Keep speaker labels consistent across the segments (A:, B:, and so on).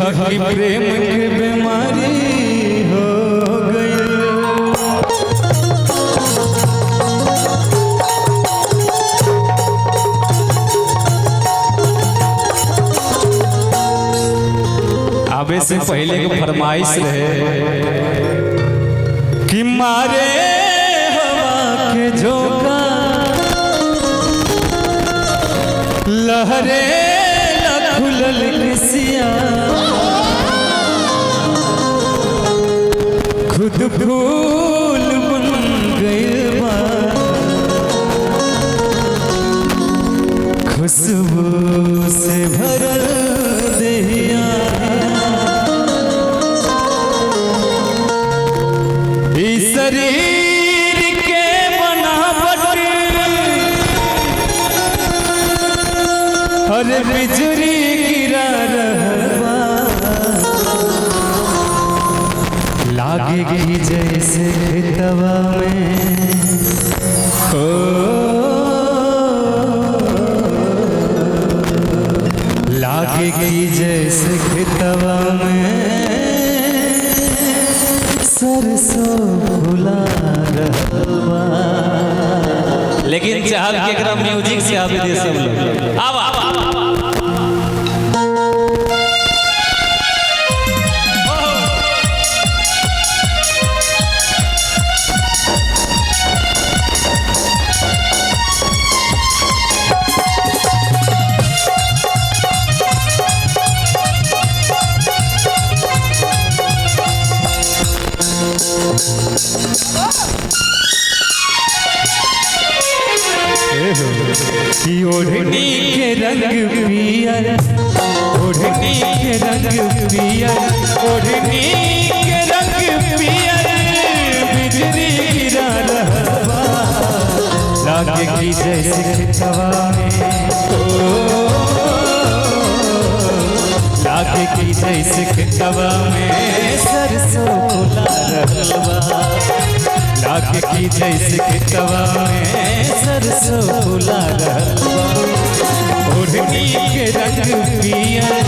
A: झूठी प्रेम की बीमारी हो गई। आवे से पहले को फरमाइश रहे कि मारे हवा के झोंका लहरे खुलल किसिया खुद फूल बन गए बा खुशबू से भरल देहिया इस शरीर के बनावट हर बिजली गिरा रहबा लागेगी जैसे खेतवा में हो लागेगी जैसे खेतवा में सरसों फुला रहबा। लेकिन चाहल केकरा म्यूजिक से आवे दे सब लोग आवा कि ओढ़नी के रंग पियर ओढ़नी के रंग पियर ओढ़नी के रंग पियर बिजली गिरा रहबा लागेगी जैसे खेतवा में लागेगी जैसे खेतवा में सरसों फुला रहबा लागेगी जैसे खेतवा में सरसों फुला रहबा। ओढ़नी के रंग पियर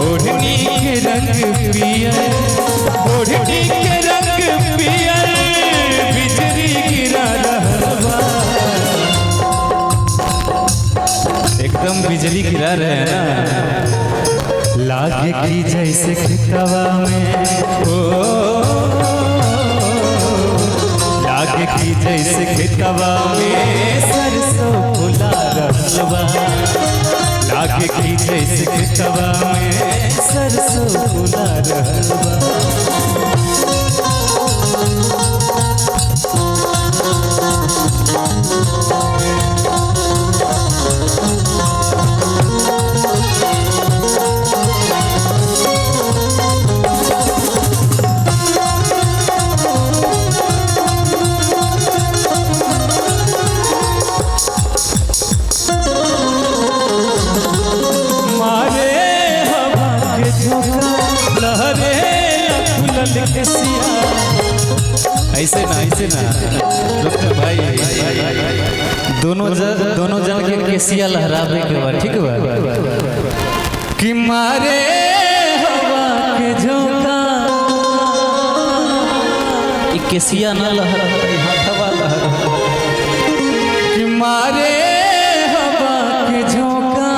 A: ओढ़नी के रंग पियर ओढ़नी के रंग पियर बिजली गिरा रहबा एकदम बिजली गिरा रहे हैं ना लागेगी जैसे खेतवा में लागेगी जैसे खेतवा में सरसों फुला रहबा लागेगी जैसे खेतवा में सरसों फुला रहबा। ऐसे ना डॉक्टर भाई दोनों जन के केसिया लहरावे के बाद ठीक बा कि मारे हवा के झोंका ई केसिया ना लहरावे हवा लहरावे कि मारे हवा के झोंका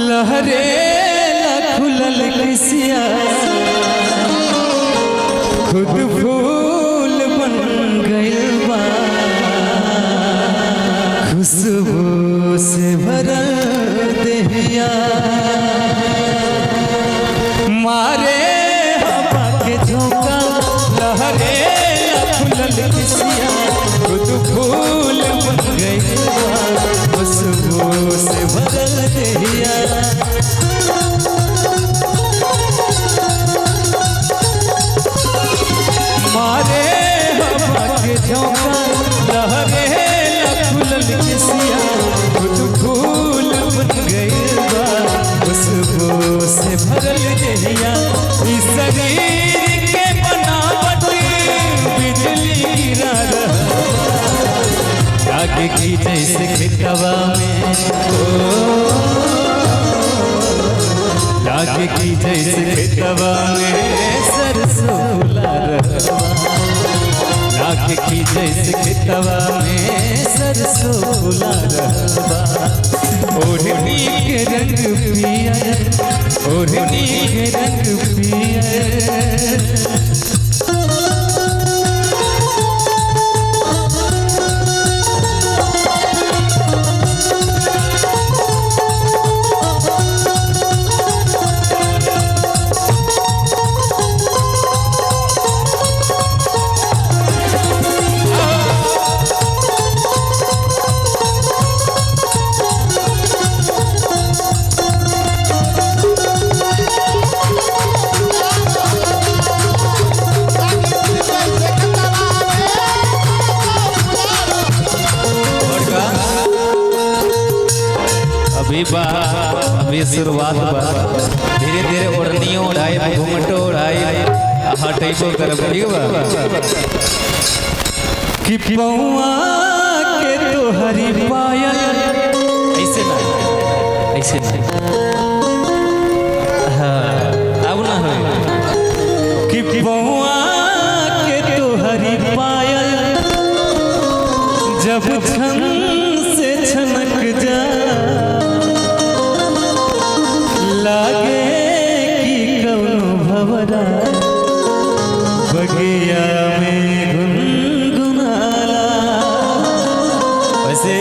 A: लहरे खुलल किसिया खुद फूल बन गइल बा खुशबू से भरल देहिया मारे हवा के झोंका लहरे खुलल किसिया खुद फूल बन गइल बा खुशबू से भरल देहिया मारे हवा के झोंका लहरे खुलल किसिया खुद फूल बन गइल बा खुशबू से भरल देहिया इस शरीर के बनावट बिजली गिरा रहबा लागेगी जैसे खेतवा में लागे की जैसे खेतवा में सरसों फुला रहवा, लागे की जैसे खेतवा में सरसों फुला रहवा। ओढ़नी के रंग पियर, ओढ़नी के रंग पियर, अभी शुरुआत बा, धीरे धीरे ओढ़नियों ओढ़ाई, घूमटो ओढ़ाई, हटैबो करब, ठीक बा। कि पौआ के तोहरी पायल, ऐसे ना, ऐसे ना, हाँ अब ना हो। कि पौआ के तोहरी पायल जब छन से छनक जा, लागे की कौनो भवरा बगिया में गुनगुनाला। वैसे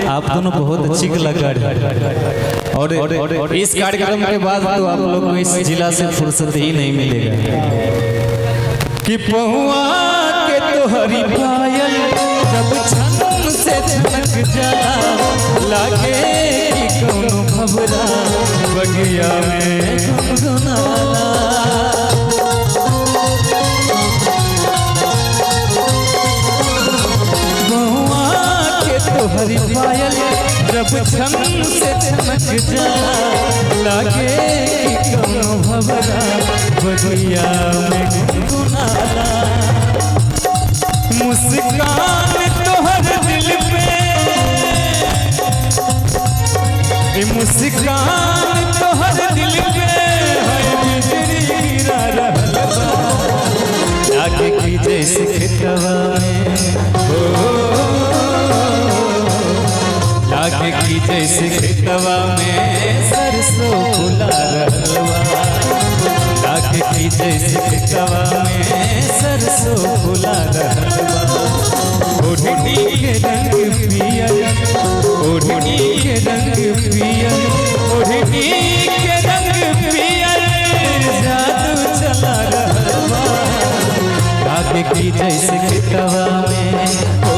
A: आप दोनों बहुत अच्छी कलाकार हैं, और इस कार्यक्रम के बाद तो आप लोग को इस जिला से फुर्सत ही नहीं मिलेगा। कि पहुआ के तोहरी पायल जब छन से छनक जा, लागे की कौनो भवरा बगिया में गुनगुनाला। बहुआ के तोहरी पायल जब छन से छनक जा, लागे की कौनो भवरा बगिया में गुनगुनाला। मुस्कान तोहर दिल पे, मुस्कान तोहर दिल पे है बिजली गिरा रहल बा, लागे की जैसे खेतवा में, लागे की जैसे खेतवा में सरसों फुला रहवा, लागे की जैसे खेतवा में सरसों फुला रहवा। ओढ़नी के रंग पियर, ओढ़नी के रंग पियर, ओढ़नी के रंग पियर, जादू चला रहवा, लागे की जैसे खेतवा में, ओ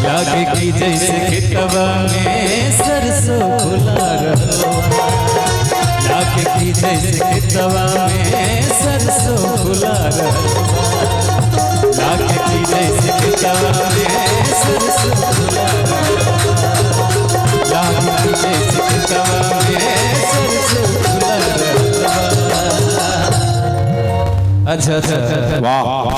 A: लागे की जैसे खेतवा में सरसों फुला रहवा, लागे की जैसे खेतवा में सरसों फुला रहवा, लागे की जैसे खेतवा में सरसों फुला रहवा, लागे की जैसे खेतवा में सरसों फुला रहवा। अच्छा अच्छा, वाह।